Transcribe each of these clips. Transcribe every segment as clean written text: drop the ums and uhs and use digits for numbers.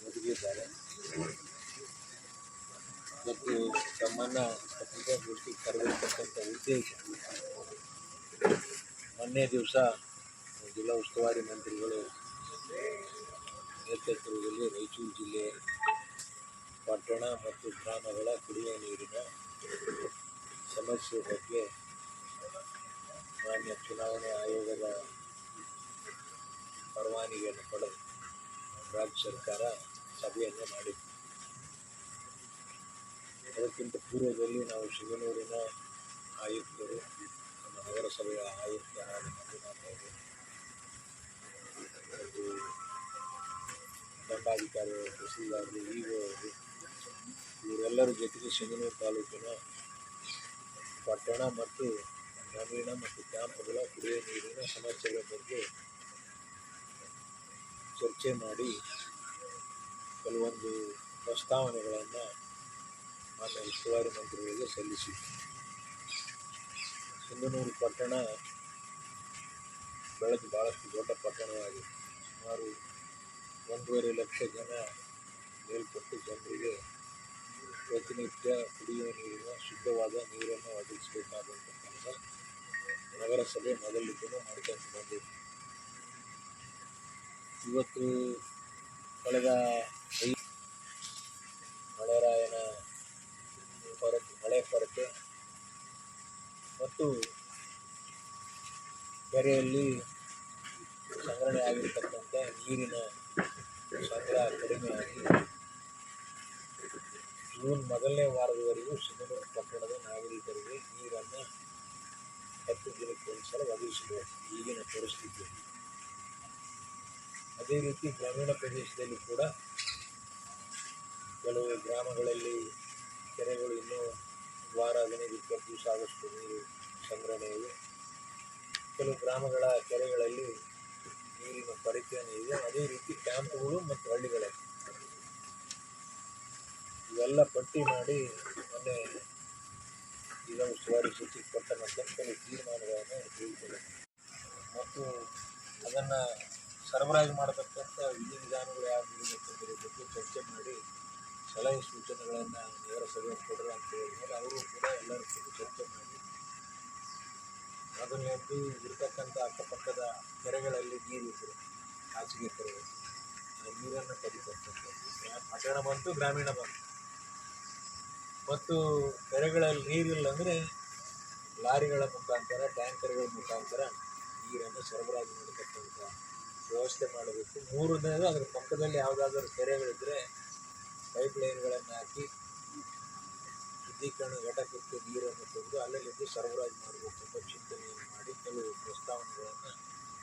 ಒದಗಿದ್ದಾರೆ ಮತ್ತು ತಮ್ಮನ್ನು ಪತ್ರಿಕಾಗೋಷ್ಠಿಗೆ ಕರೆದಿರ್ತಕ್ಕಂಥ ಉದ್ದೇಶ ಮೊನ್ನೆ ದಿವಸ ಜಿಲ್ಲಾ ಉಸ್ತುವಾರಿ ಮಂತ್ರಿಗಳು ನೇತೃತ್ವದಲ್ಲಿ ರಾಯಚೂರು ಜಿಲ್ಲೆ ಪಟ್ಟಣ ಮತ್ತು ಗ್ರಾಮಗಳ ಕುಡಿಯುವ ನೀರಿನ ಸಮಸ್ಯೆ ಬಗ್ಗೆ ಮಾನ್ಯ ಚುನಾವಣಾ ಆಯೋಗದ ಪರವಾನಗಿಯನ್ನು ಪಡೆದು ರಾಜ್ಯ ಸರ್ಕಾರ ಸಭೆಯನ್ನು ಮಾಡಿತ್ತು. ಅದಕ್ಕಿಂತ ಪೂರ್ವದಲ್ಲಿ ನಾವು ಸಿಂಗನೂರಿನ ಆಯುಕ್ತರು, ನಮ್ಮ ನಗರಸಭೆಯ ಆಯುಕ್ತರಾದ ಮಂಜುನಾಥ್ ಅವರು ಮತ್ತು ದಂಡಾಧಿಕಾರಿಗಳು, ತಹಸೀಲ್ದಾರರು, ಇಒ ಅವರು ಇವರೆಲ್ಲರ ಜೊತೆಗೆ ಸಿಂಗನೂರು ತಾಲೂಕಿನ ಪಟ್ಟಣ ಮತ್ತು ಗ್ರಾಮೀಣ ಮತ್ತು ಕ್ಯಾಂಪ್ಗಳ ಕುಡಿಯುವ ನೀರಿನ ಸಮಸ್ಯೆಗಳ ಬಗ್ಗೆ ಚರ್ಚೆ ಮಾಡಿ ಕೆಲವೊಂದು ಪ್ರಸ್ತಾವನೆಗಳನ್ನು ಮಾನ್ಯ ಉಸ್ತುವಾರಿ ಮಂತ್ರಿಗಳಿಗೆ ಸಲ್ಲಿಸಿದೆ. ಸಿಂಗನೂರು ಪಟ್ಟಣ ಬೆಳೆದು ಭಾಳಷ್ಟು ದೊಡ್ಡ ಪಟ್ಟಣವಾಗಿದೆ. ಸುಮಾರು 1.5 ಲಕ್ಷ ಜನ ಮೇಲ್ಪಟ್ಟು ಜನರಿಗೆ ಪ್ರತಿನಿತ್ಯ ಕುಡಿಯುವ ನೀರಿನ ಶುದ್ಧವಾದ ನೀರನ್ನು ಒದಗಿಸಬೇಕಾದಂಥ ಕೆಲಸ ನಗರಸಭೆ ಮೊದಲಿದ್ದನ್ನು ಮಾಡ್ಕೊಂಡು ಬಂದಿದೆ. ಇವತ್ತು ಕಳೆದ ಮಳೆರಾಯನ ಮಳೆ ಕೊರತೆ ಮತ್ತು ಕೆರೆಯಲ್ಲಿ ಸಂಗ್ರಹಣೆ ಆಗಿರ್ತಕ್ಕಂಥ ನೀರಿನ ಸಂಗ್ರಹ ಕಡಿಮೆಯಾಗಿ ಜೂನ್ ಮೊದಲನೇ ವಾರದವರೆಗೂ ಸಿಂಗನೂರು ಪಟ್ಟಣದ ನಾಗರಿಕರಿಗೆ ನೀರನ್ನು 10 ದಿನಕ್ಕೆ ಒಂದು ಸಲ ಒದಗಿಸಬೇಕು ಈಗಿನ ಪರಿಸ್ಥಿತಿ. ಅದೇ ರೀತಿ ಗ್ರಾಮೀಣ ಪ್ರದೇಶದಲ್ಲಿ ಕೂಡ ಕೆಲವು ಗ್ರಾಮಗಳಲ್ಲಿ ಕೆರೆಗಳು ಇನ್ನೂ ವಾರ 15-20 ದಿವಸ ಆದಷ್ಟು ನೀರು ಸಂಗ್ರಹಣೆ ಇದೆ. ಕೆಲವು ಗ್ರಾಮಗಳ ಕೆರೆಗಳಲ್ಲಿ ನೀರಿನ ಕೊರತೆಯೂ ಇದೆ. ಅದೇ ರೀತಿ ಕ್ಯಾಂಪ್ಗಳು ಮತ್ತು ಹಳ್ಳಿಗಳಲ್ಲಿ ಇವೆಲ್ಲ ಪಟ್ಟಿ ಮಾಡಿ ಮೊನ್ನೆ ಜಿಲ್ಲಾ ಉಸ್ತುವಾರಿ ಸಚಿವ ಕೊಟ್ಟಂಥ ಕೆಲವು ತೀರ್ಮಾನಗಳನ್ನು ತೆಗೆದುಕೊಳ್ಳಬೇಕು ಮತ್ತು ಅದನ್ನು ಸರಬರಾಜು ಮಾಡತಕ್ಕಂಥ ವಿಧಿವಿಧಾನಗಳು ಯಾವ ಇರಬೇಕೆಂಬುದರ ಬಗ್ಗೆ ಚರ್ಚೆ ಮಾಡಿ ಸಲಹೆ ಸೂಚನೆಗಳನ್ನು ನಗರಸಭೆ ಕೊಡೋಣ ಅಂತ ಹೇಳಿದ್ಮೇಲೆ ಅವರು ಕೂಡ ಎಲ್ಲರ ಜೊತೆ ಚರ್ಚೆ ಮಾಡಿ ಮೊದಲನೇದು ಇರತಕ್ಕಂಥ ಅಕ್ಕಪಕ್ಕದ ಕೆರೆಗಳಲ್ಲಿ ನೀರು ಇದ್ದರೆ ಖಾಸಗಿ ಕೆರೆಗಳು ಆ ನೀರನ್ನು ಪಡಿತಕ್ಕಂಥದ್ದು ಪಟ್ಟಣ ಬಂತು, ಗ್ರಾಮೀಣ ಬಂತು. ಮತ್ತು ಕೆರೆಗಳಲ್ಲಿ ನೀರಿಲ್ಲ ಅಂದರೆ ಲಾರಿಗಳ ಮುಖಾಂತರ, ಟ್ಯಾಂಕರ್ಗಳ ಮುಖಾಂತರ ನೀರನ್ನು ಸರಬರಾಜು ಮಾಡತಕ್ಕಂಥ ವ್ಯವಸ್ಥೆ ಮಾಡಬೇಕು. ಮೂರನೇದು ಅದರ ಪಕ್ಕದಲ್ಲಿ ಯಾವುದಾದ್ರೂ ಕೆರೆಗಳಿದ್ದರೆ ಪೈಪ್ ಲೈನ್ಗಳನ್ನು ಹಾಕಿ ಶುದ್ಧೀಕರಣ ಘಟಕಕ್ಕೆ ನೀರನ್ನು ತಂದು ಅಲ್ಲಲ್ಲಿದ್ದು ಸರಬರಾಜು ಮಾಡಬೇಕು ಎಂಬ ಚಿಂತನೆಯನ್ನು ಮಾಡಿ ಕೆಲವು ಪ್ರಸ್ತಾವನೆಗಳನ್ನು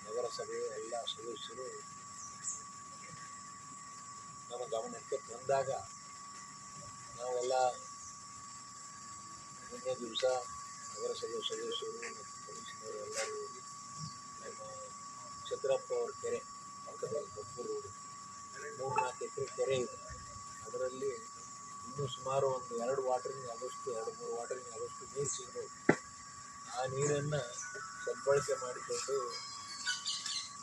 ನಗರಸಭೆಯ ಎಲ್ಲ ಸದಸ್ಯರು ನಮ್ಮ ಗಮನಕ್ಕೆ ತಂದಾಗ ನಾವೆಲ್ಲ ನಿನ್ನೆ ದಿವಸ ನಗರಸಭೆ ಸದಸ್ಯರು ಮತ್ತು ಕಮಿಷನರು ಎಲ್ಲರೂ ಹೋಗಿ ನಮ್ಮ ಚಂದ್ರಪ್ಪ ಅವ್ರ ಕೆರೆ ಪಕ್ಕದಲ್ಲಿ ಕೊಪ್ಪೂರು ರೋಡು 3-4 ಎಕರೆ ಕೆರೆ ಇದೆ. ಅದರಲ್ಲಿ ಇನ್ನೂ ಸುಮಾರು ಒಂದು 2 ವಾಟರಿಂಗ್ ಆಗೋಷ್ಟು 2-3 ವಾಟರಿಂಗ್ ಆಗೋಷ್ಟು ನೀರು ಸಿಗಬೇಕು. ಆ ನೀರನ್ನು ಸದ್ಬಳಕೆ ಮಾಡಿಕೊಂಡು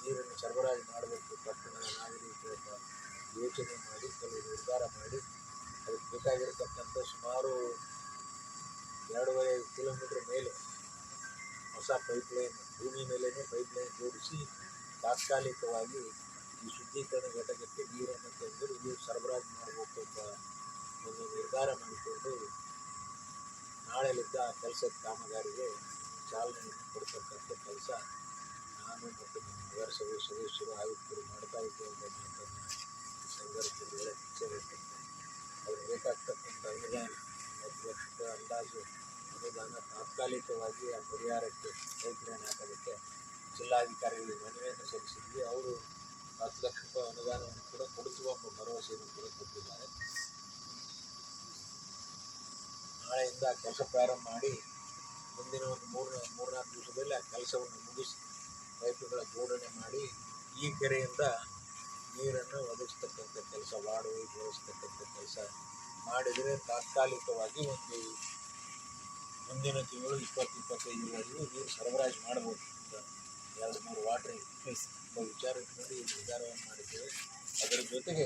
ನೀರನ್ನು ಸರಬರಾಜು ಮಾಡಬೇಕು. ಪಟ್ಟಣದ ನಾಗರಿಕರ ಯೋಚನೆ ಮಾಡಿ ಕೆಲವು ನಿರ್ಧಾರ ಮಾಡಿ ಅದಕ್ಕೆ ಬೇಕಾಗಿರತಕ್ಕಂಥ ಸುಮಾರು 2.5 ಕಿಲೋಮೀಟ್ರ್ ಮೇಲೆ ಹೊಸ ಪೈಪ್ಲೈನ್, ಭೂಮಿ ಮೇಲೇ ಪೈಪ್ಲೈನ್ ಜೋಡಿಸಿ ತಾತ್ಕಾಲಿಕವಾಗಿ ಈ ಶುದ್ಧೀಕರಣ ಘಟಕಕ್ಕೆ ನೀರನ್ನು ತಂದು ನೀರು ಸರಬರಾಜು ಮಾಡಬೇಕು ಎಂಬ ಒಂದು ನಿರ್ಧಾರ ಮಾಡಿಕೊಂಡು ನಾಳೆಲಿದ್ದ ಆ ಕೆಲಸದ ಕಾಮಗಾರಿಗೆ ಚಾಲನೆ ಕೊಡ್ತಕ್ಕಂಥ ಕೆಲಸ ನಾನು ಮತ್ತು ನಮ್ಮ ನಗರಸಭೆ ಸದಸ್ಯರು ಆಯುಕ್ತರು ಮಾಡ್ತಾ ಇದ್ದೇವೆ ಎಂಬ ಮಾತನ್ನು ಈ ಸಂದರ್ಭದಲ್ಲಿ ಹೇಳಕ್ಕೆ ಇಚ್ಛೆಪಡ್ತೇನೆ. ಅದಕ್ಕೆ ಬೇಕಾಗ್ತಕ್ಕಂಥ ಅನುದಾನ 10 ಲಕ್ಷ ಅಂದಾಜು ಅನುದಾನ ತಾತ್ಕಾಲಿಕವಾಗಿ ಆ ಪರಿಹಾರಕ್ಕೆ ಪೈಪ್ಲೈನ್ ಹಾಕೋದಕ್ಕೆ ಜಿಲ್ಲಾಧಿಕಾರಿಗಳಿಗೆ ಮನವಿಯನ್ನು ಸಲ್ಲಿಸಿದ್ವಿ. ಅವರು 10 ಲಕ್ಷ ರೂಪಾಯಿ ಅನುದಾನವನ್ನು ಕೂಡ ಕೊಡಿಸುವ ಭರವಸೆಯನ್ನು ಕೂಡ ಕೊಟ್ಟಿದ್ದಾರೆ. ನಾಳೆಯಿಂದ ಕೆಲಸ ಪ್ರಾರಂಭ ಮಾಡಿ ಮುಂದಿನ ಒಂದು 3-4 ದಿವಸದಲ್ಲಿ ಆ ಕೆಲಸವನ್ನು ಮುಗಿಸಿ ಪೈಪುಗಳ ಜೋಡಣೆ ಮಾಡಿ ಈ ಕೆರೆಯಿಂದ ನೀರನ್ನು ಒದಗಿಸ್ತಕ್ಕಂಥ ಕೆಲಸ, ವಾರ್ಡ್ ವೈಸ್ ಒದಗಿಸ್ತಕ್ಕಂಥ ಕೆಲಸ ಮಾಡಿದರೆ ತಾತ್ಕಾಲಿಕವಾಗಿ ಒಂದು ಮುಂದಿನ ತಿಂಗಳು 20-25ವರೆಗೂ ನೀರು ಸರಬರಾಜು ಮಾಡ್ಬೋದು. 2-3 ಎಂಬ ವಿಚಾರ ಇಟ್ಕೊಂಡು ಈ ನಿರ್ಧಾರವನ್ನು ಮಾಡಿದ್ದೇವೆ. ಅದರ ಜೊತೆಗೆ